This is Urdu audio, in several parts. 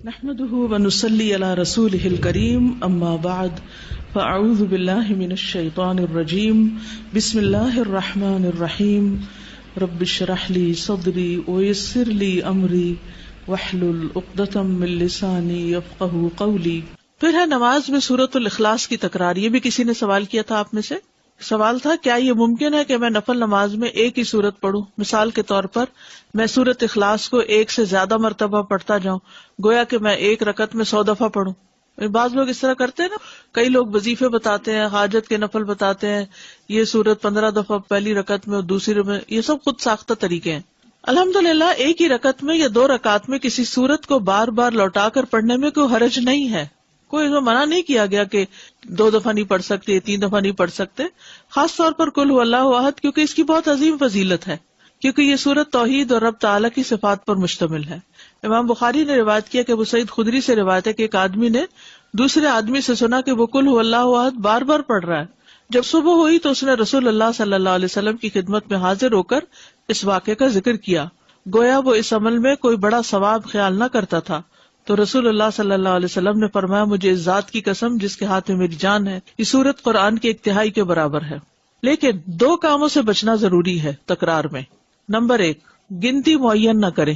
نحمده ونصلي على رسوله الكريم اما بعد فاعوذ بالله من الشيطان الرجيم بسم الله الرحمن الرحيم رب اشرح لي صدري ويسر لي امري واحلل عقدة من لساني يفقهوا قولي۔ پھر ہے نماز میں سورۃ الاخلاص کی تکرار۔ یہ بھی کسی نے سوال کیا تھا آپ میں سے۔ سوال تھا کیا یہ ممکن ہے کہ میں نفل نماز میں ایک ہی سورت پڑھوں؟ مثال کے طور پر میں سورۃ اخلاص کو ایک سے زیادہ مرتبہ پڑھتا جاؤں، گویا کہ میں ایک رکعت میں 100 دفعہ پڑھوں۔ بعض لوگ اس طرح کرتے ہیں نا، کئی لوگ وظیفے بتاتے ہیں، حاجت کے نفل بتاتے ہیں، یہ سورت 15 دفعہ پہلی رکعت میں اور دوسری میں، یہ سب خود ساختہ طریقے ہیں۔ الحمدللہ ایک ہی رکعت میں یا 2 رکعت میں کسی سورت کو بار بار لوٹا کر پڑھنے میں کوئی حرج نہیں ہے، کوئی اس میں منع نہیں کیا گیا کہ 2 دفعہ نہیں پڑھ سکتے، 3 دفعہ نہیں پڑھ سکتے۔ خاص طور پر قل هو اللہ احد، کیونکہ اس کی بہت عظیم فضیلت ہے، کیونکہ یہ سورت توحید اور رب تعالیٰ کی صفات پر مشتمل ہے۔ امام بخاری نے روایت کیا کہ ابو سعید خدری سے روایت ہے کہ ایک آدمی نے دوسرے آدمی سے سنا کہ وہ قل هو اللہ احد بار بار پڑھ رہا ہے۔ جب صبح ہوئی تو اس نے رسول اللہ صلی اللہ علیہ وسلم کی خدمت میں حاضر ہو کر اس واقعے کا ذکر کیا، گویا وہ اس عمل میں کوئی بڑا ثواب خیال نہ کرتا تھا۔ تو رسول اللہ صلی اللہ علیہ وسلم نے فرمایا، مجھے اس ذات کی قسم جس کے ہاتھ میں میری جان ہے، یہ سورت قرآن کے 1/3 کے برابر ہے۔ لیکن 2 کاموں سے بچنا ضروری ہے تکرار میں۔ نمبر 1، گنتی معین نہ کریں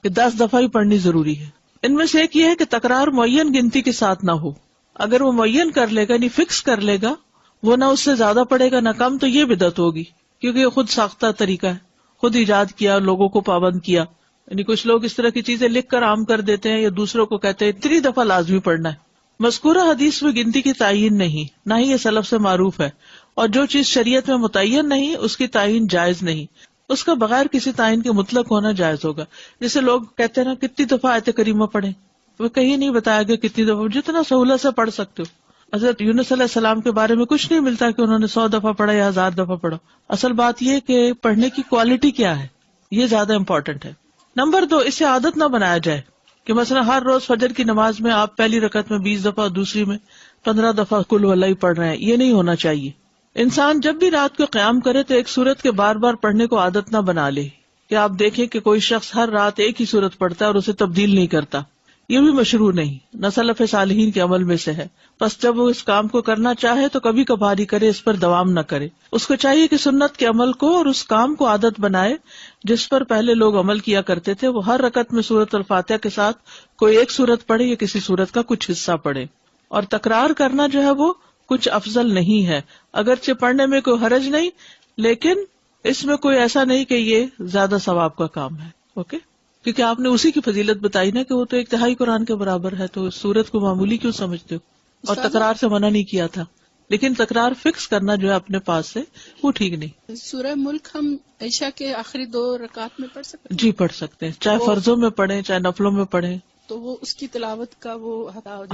کہ 10 دفعہ ہی پڑھنی ضروری ہے۔ ان میں سے ایک یہ ہے کہ تکرار معین گنتی کے ساتھ نہ ہو۔ اگر وہ معین کر لے گا، یعنی فکس کر لے گا، وہ نہ اس سے زیادہ پڑھے گا نہ کم، تو یہ بدعت ہوگی، کیونکہ یہ خود ساختہ طریقہ ہے، خود ایجاد کیا، لوگوں کو پابند کیا۔ یعنی کچھ لوگ اس طرح کی چیزیں لکھ کر عام کر دیتے ہیں یا دوسروں کو کہتے ہیں 3 دفعہ لازمی پڑھنا ہے۔ مذکورہ حدیث میں گنتی کی تعین نہیں، نہ ہی یہ سلف سے معروف ہے، اور جو چیز شریعت میں متعین نہیں اس کی تعین جائز نہیں، اس کا بغیر کسی تعین کے مطلق ہونا جائز ہوگا۔ جیسے لوگ کہتے ہیں نا کتنی دفعہ آیت کریمہ پڑھیں، وہ کہیں نہیں بتایا گیا کتنی دفعہ، جتنا سہولت سے پڑھ سکتے ہو۔ حضرت یونس علیہ السلام کے بارے میں کچھ نہیں ملتا کہ انہوں نے 100 دفعہ پڑھا یا 1000 دفعہ پڑھا۔ اصل بات یہ کہ پڑھنے کی کوالٹی کیا ہے، یہ زیادہ امپورٹنٹ ہے۔ نمبر 2، اسے عادت نہ بنایا جائے کہ مثلا ہر روز فجر کی نماز میں آپ پہلی رکعت میں 20 دفعہ، دوسری میں 15 دفعہ قل هو اللہ ہی پڑھ رہے ہیں، یہ نہیں ہونا چاہیے۔ انسان جب بھی رات کو قیام کرے تو ایک سورت کے بار بار پڑھنے کو عادت نہ بنا لے کہ آپ دیکھیں کہ کوئی شخص ہر رات ایک ہی سورت پڑھتا ہے اور اسے تبدیل نہیں کرتا، یہ بھی مشروع نہیں، نہ سلف صالحین کے عمل میں سے ہے۔ بس جب وہ اس کام کو کرنا چاہے تو کبھی کبھار ہی کرے، اس پر دوام نہ کرے۔ اس کو چاہیے کہ سنت کے عمل کو اور اس کام کو عادت بنائے جس پر پہلے لوگ عمل کیا کرتے تھے۔ وہ ہر رکعت میں سورۃ الفاتحہ کے ساتھ کوئی ایک سورت پڑھے یا کسی سورت کا کچھ حصہ پڑھے، اور تکرار کرنا جو ہے وہ کچھ افضل نہیں ہے، اگرچہ پڑھنے میں کوئی حرج نہیں، لیکن اس میں کوئی ایسا نہیں کہ یہ زیادہ ثواب کا کام ہے۔ اوکے، کیونکہ آپ نے اسی کی فضیلت بتائی نا کہ وہ تو 1/3 قرآن کے برابر ہے، تو سورت کو معمولی کیوں سمجھتے ہو؟ اور تکرار سے منع نہیں کیا تھا، لیکن تکرار فکس کرنا جو ہے اپنے پاس سے وہ ٹھیک نہیں۔ سورہ ملک ہم عشاء کے آخری 2 رکعت میں پڑھ سکتے ہیں؟ جی پڑھ سکتے ہیں، چاہے فرضوں میں پڑھیں چاہے نفلوں میں پڑھیں، تو وہ اس کی تلاوت کا وہ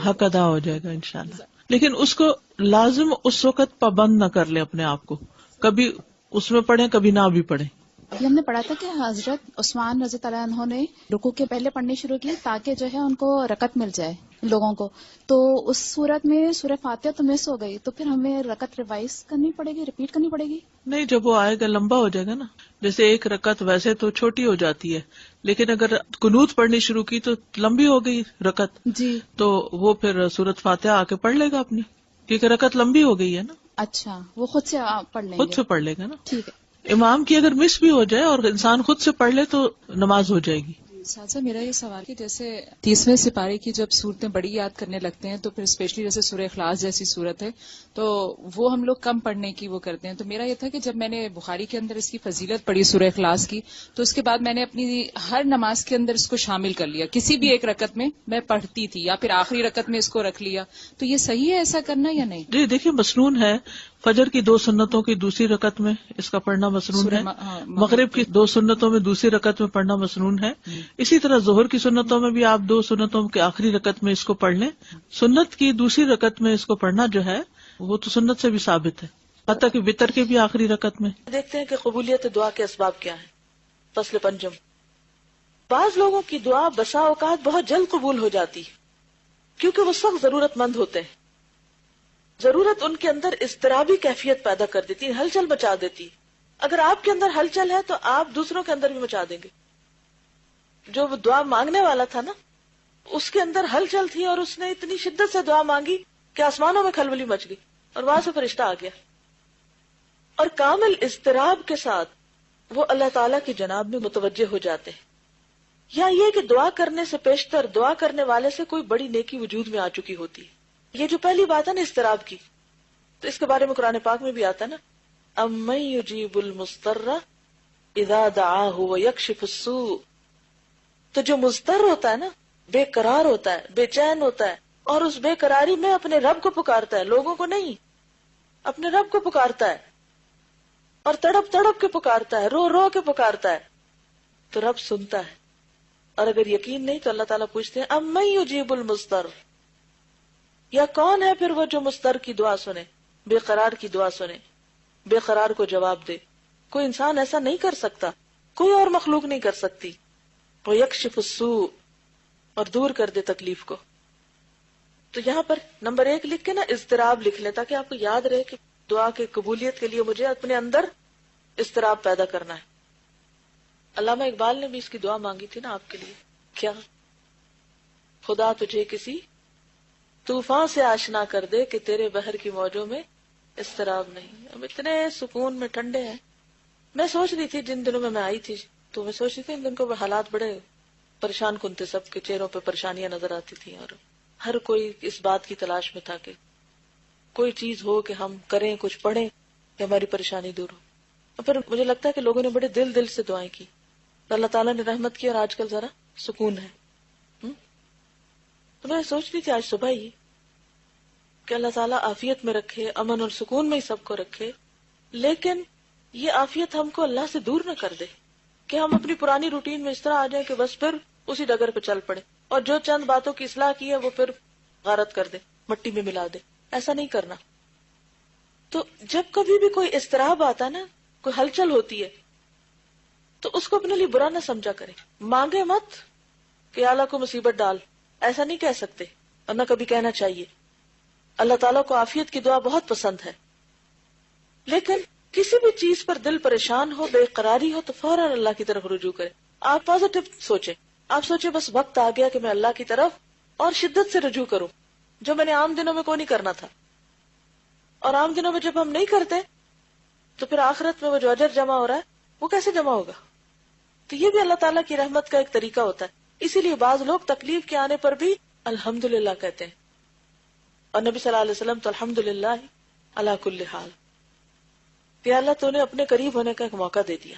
حق ادا ہو جائے گا انشاءاللہ۔ لیکن اس کو لازم اس وقت پابند نہ کر لیں اپنے آپ کو، کبھی اس میں پڑھیں کبھی نہ بھی پڑھیں۔ ابھی ہم نے پڑھا تھا کہ حضرت عثمان رضی اللہ عنہ نے رکوع کے پہلے پڑھنی شروع کی تاکہ جو ہے ان کو رکعت مل جائے لوگوں کو، تو اس صورت میں سورہ فاتحہ تو مس ہو گئی، تو پھر ہمیں رکعت ریوائز کرنی پڑے گی، ریپیٹ کرنی پڑے گی؟ نہیں، جب وہ آئے گا لمبا ہو جائے گا نا، جیسے ایک رکعت ویسے تو چھوٹی ہو جاتی ہے، لیکن اگر قنوت پڑھنی شروع کی تو لمبی ہو گئی رکعت، جی، تو وہ پھر سورۃ فاتحہ آ کے پڑھ لے گا اپنی، کیونکہ رکعت لمبی ہو گئی ہے نا۔ اچھا، وہ خود سے پڑھ لیں گے؟ خود سے پڑھ لے گا نا، ٹھیک ہے۔ امام کی اگر مس بھی ہو جائے اور انسان خود سے پڑھ لے تو نماز ہو جائے گی۔ ساتھ میرا یہ سوال کہ جیسے 30ویں سپارے کی جب صورتیں بڑی یاد کرنے لگتے ہیں تو پھر اسپیشلی جیسے سورہ اخلاص جیسی صورت ہے تو وہ ہم لوگ کم پڑھنے کی وہ کرتے ہیں، تو میرا یہ تھا کہ جب میں نے بخاری کے اندر اس کی فضیلت پڑھی سورہ اخلاص کی، تو اس کے بعد میں نے اپنی ہر نماز کے اندر اس کو شامل کر لیا، کسی بھی ایک رکعت میں پڑھتی تھی یا پھر آخری رکعت میں اس کو رکھ لیا، تو یہ صحیح ہے ایسا کرنا یا نہیں؟ جی دیکھیے، مسنون ہے، فجر کی 2 سنتوں کی دوسری رکعت میں اس کا پڑھنا مسنون ہے، مغرب کی 2 سنتوں میں دوسری رکعت میں پڑھنا مسنون ہے، اسی طرح ظہر کی سنتوں میں بھی آپ 2 سنتوں کے آخری رکعت میں اس کو پڑھ لیں۔ سنت کی دوسری رکعت میں اس کو پڑھنا جو ہے وہ تو سنت سے بھی ثابت ہے، حتیٰ کہ وتر کے بھی آخری رکعت میں۔ دیکھتے ہیں کہ قبولیت دعا کے اسباب کیا ہیں۔ فصل پنجم، بعض لوگوں کی دعا بسا اوقات بہت جلد قبول ہو جاتی کیونکہ وہ سخت ضرورت مند ہوتے ہیں۔ ضرورت ان کے اندر اضطرابی کیفیت پیدا کر دیتی ہے، ہلچل مچا دیتی۔ اگر آپ کے اندر ہلچل ہے تو آپ دوسروں کے اندر بھی مچا دیں گے۔ جو وہ دعا مانگنے والا تھا نا، اس کے اندر ہلچل تھی اور اس نے اتنی شدت سے دعا مانگی کہ آسمانوں میں کھلبلی مچ گئی اور وہاں سے فرشتہ آ گیا. اور کامل اضطراب کے ساتھ وہ اللہ تعالیٰ کی جناب میں متوجہ ہو جاتے ہیں. یا یہ کہ دعا کرنے سے پیشتر دعا کرنے والے سے کوئی بڑی نیکی وجود میں آ چکی ہوتی ہے. یہ جو پہلی بات ہے نا اضطراب کی، تو اس کے بارے میں قرآن پاک میں بھی آتا ہے نا، امن یجیب المضطر اذا دعاہ ویکشف السوء. تو جو مضطر ہوتا ہے نا، بے قرار ہوتا ہے، بے چین ہوتا ہے، اور اس بے قراری میں اپنے رب کو پکارتا ہے، لوگوں کو نہیں، اپنے رب کو پکارتا ہے، اور تڑپ تڑپ کے پکارتا ہے، رو رو کے پکارتا ہے، تو رب سنتا ہے. اور اگر یقین نہیں تو اللہ تعالیٰ پوچھتے ہیں امن یجیب المضطر، یا کون ہے پھر وہ جو مضطر کی دعا سنے، بے قرار کی دعا سنے، بے قرار کو جواب دے. کوئی انسان ایسا نہیں کر سکتا، کوئی اور مخلوق نہیں کر سکتی. وہ یکشف السوء، اور دور کر دے تکلیف کو. تو یہاں پر نمبر 1 لکھ کے نا اضطراب لکھ لیں، تاکہ آپ کو یاد رہے کہ دعا کی قبولیت کے لیے مجھے اپنے اندر اضطراب پیدا کرنا ہے. علامہ اقبال نے بھی اس کی دعا مانگی تھی نا آپ کے لیے. کیا؟ خدا تجھے کسی طوفان سے آشنا کر دے کہ تیرے بحر کی موجوں میں اضطراب نہیں. اب اتنے سکون میں ٹھنڈے ہیں. میں سوچ رہی تھی جن دنوں میں آئی تھی، تو میں سوچ رہی تھی ان دن کو حالات بڑے پریشان کن تھے، سب کے چہروں پہ پریشانیاں نظر آتی تھی، اور ہر کوئی اس بات کی تلاش میں تھا کہ کوئی چیز ہو کہ ہم کریں، کچھ پڑھیں کہ ہماری پریشانی دور ہو. اور پھر مجھے لگتا ہے کہ لوگوں نے بڑے دل سے دعائیں کی، تو اللہ تعالیٰ نے رحمت کی، اور آج کل ذرا سکون ہے. تو میں سوچ رہی تھی آج صبح ہی کہ اللہ تعالیٰ عافیت میں رکھے، امن اور سکون میں ہی سب کو رکھے، لیکن یہ عافیت ہم کو اللہ سے دور نہ کر دے کہ ہم اپنی پرانی روٹین میں اس طرح آ جائیں کہ بس پھر اسی ڈگر پہ چل پڑے، اور جو چند باتوں کی اصلاح کی ہے وہ پھر غارت کر دے، مٹی میں ملا دے. ایسا نہیں کرنا. تو جب کبھی بھی کوئی اضطراب آتا ہے نا، کوئی ہلچل ہوتی ہے، تو اس کو اپنے لیے برا نہ سمجھا کرے. مانگے مت کہ اللہ کو مصیبت ڈال، ایسا نہیں کہہ سکتے، اور نہ کبھی کہنا چاہیے. اللہ تعالیٰ کو عافیت کی دعا بہت پسند ہے، لیکن کسی بھی چیز پر دل پریشان ہو، بے قراری ہو، تو فوراً اللہ کی طرف رجوع کرے. آپ پازیٹو سوچیں، آپ سوچیں بس وقت آ گیا کہ میں اللہ کی طرف اور شدت سے رجوع کروں، جو میں نے عام دنوں میں کوئی نہیں کرنا تھا. اور عام دنوں میں جب ہم نہیں کرتے تو پھر آخرت میں وہ جو اجر جمع ہو رہا ہے وہ کیسے جمع ہوگا؟ تو یہ بھی اللہ تعالیٰ کی رحمت کا ایک طریقہ ہوتا ہے. اسی لیے بعض لوگ تکلیف کے آنے پر بھی الحمدللہ کہتے ہیں، اور نبی صلی اللہ علیہ وسلم تو الحمدللہ علی کل حال، کہ اللہ تو نے اپنے قریب ہونے کا ایک موقع دے دیا.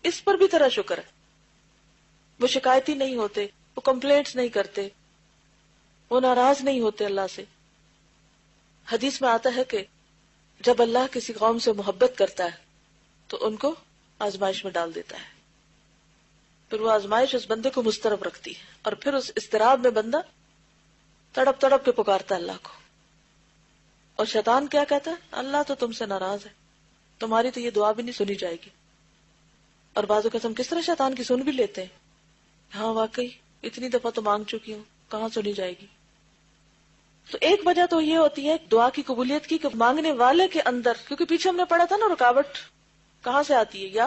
اس پر بھی تیرا شکر ہے. وہ شکایتی نہیں ہوتے، وہ کمپلینٹس نہیں کرتے، وہ ناراض نہیں ہوتے اللہ سے. حدیث میں آتا ہے کہ جب اللہ کسی قوم سے محبت کرتا ہے تو ان کو آزمائش میں ڈال دیتا ہے، پھر وہ آزمائش اس بندے کو مضطرب رکھتی ہے، اور پھر اس اضطراب میں بندہ تڑپ تڑپ کے پکارتا ہے اللہ کو. اور شیطان کیا کہتا ہے؟ اللہ تو تم سے ناراض ہے، تمہاری تو یہ دعا بھی نہیں سنی جائے گی. اور بعض اوقات ہم کس طرح شیطان کی سن بھی لیتے ہیں. ہاں واقعی اتنی دفعہ تو مانگ چکی ہوں، کہاں سنی جائے گی. تو ایک وجہ تو یہ ہوتی ہے دعا کی قبولیت کی کہ مانگنے والے کے اندر، کیونکہ پیچھے ہم نے پڑھا تھا نا رکاوٹ کہاں سے آتی ہے، یا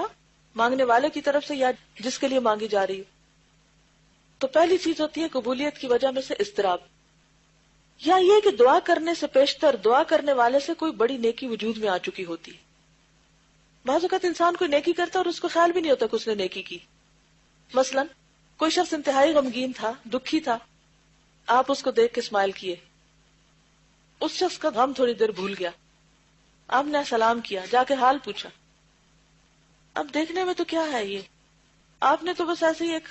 مانگنے والے کی طرف سے یا جس کے لیے مانگی جا رہی ہے. تو پہلی چیز ہوتی ہے قبولیت کی وجہ میں سے اضطراب، یا یہ کہ دعا کرنے سے پیشتر دعا کرنے والے سے کوئی بڑی نیکی وجود میں آ چکی ہوتی ہے. بعض اوقات انسان کوئی نیکی کرتا اور اس کو خیال بھی نہیں ہوتا کہ اس نے نیکی کی. مثلا کوئی شخص انتہائی غمگین تھا، دکھی تھا، آپ اس کو دیکھ کے اسمائل کیے، اس شخص کا غم تھوڑی دیر بھول گیا، آپ نے سلام کیا، جا کے حال پوچھا. اب دیکھنے میں تو کیا ہے یہ، آپ نے تو بس ایسے ہی ایک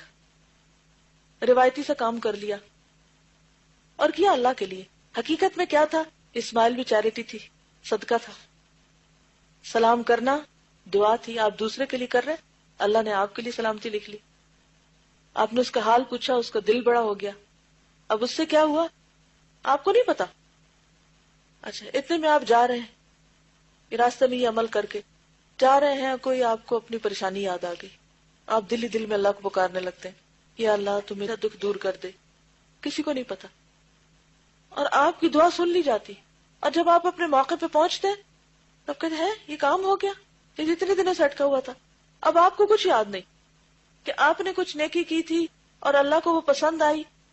روایتی سا کام کر لیا اور کیا اللہ کے لیے. حقیقت میں کیا تھا؟ اسمائل بھی چیریٹی تھی، صدقہ تھا. سلام کرنا دعا تھی، آپ دوسرے کے لیے کر رہے، اللہ نے آپ کے لیے سلامتی لکھ لی. آپ نے اس کا حال پوچھا، اس کا دل بڑا ہو گیا. اب اس سے کیا ہوا آپ کو نہیں پتا. اچھا اتنے میں آپ جا رہے ہیں، راستے میں یہ عمل کر کے جا رہے ہیں، کوئی آپ کو اپنی پریشانی یاد آ گئی، آپ دل ہی دل میں اللہ کو پکارنے لگتے ہیں، یا اللہ تو میرا دکھ دور کر دے. کسی کو نہیں پتا، اور آپ کی دعا سن لی جاتی. اور جب آپ اپنے موقع پہ پہنچتے تب کہتے ہیں یہ کام ہو گیا، یہ جتنے دنوں سے اٹکا ہوا تھا. اب آپ کو کچھ یاد نہیں کہ آپ نے کچھ نیکی کی تھی اور اللہ کو وہ پسند آئی،